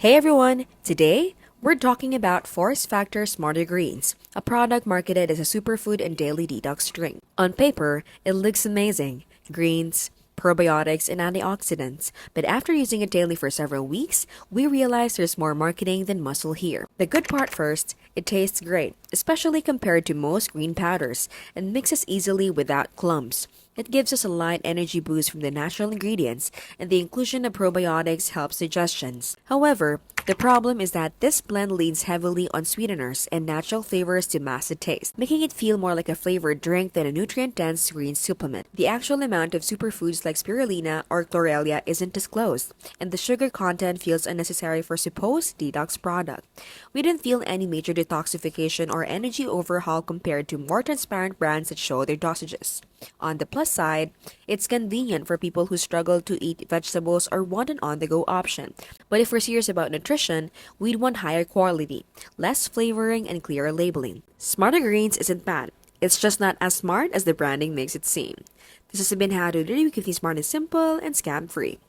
Hey everyone! Today, we're talking about Force Factor Smarter Greens, a product marketed as a superfood and daily detox drink. On paper, it looks amazing. Greens, probiotics, and antioxidants. But after using it daily for several weeks, we realize there's more marketing than muscle here. The good part first, it tastes great, especially compared to most green powders, and mixes easily without clumps. It gives us a light energy boost from the natural ingredients, and the inclusion of probiotics helps digestions. However, the problem is that this blend leans heavily on sweeteners and natural flavors to mask the taste, making it feel more like a flavored drink than a nutrient-dense green supplement. The actual amount of superfoods like spirulina or chlorella isn't disclosed, and the sugar content feels unnecessary for supposed detox product. We didn't feel any major detoxification or energy overhaul compared to more transparent brands that show their dosages. On the plus side, it's convenient for people who struggle to eat vegetables or want an on-the-go option. But if we're serious about nutrition, we'd want higher quality, less flavoring, and clearer labeling. Smarter Greens isn't bad. It's just not as smart as the branding makes it seem. This has been How to Dirty Keep Things Smart and Simple and Scam Free.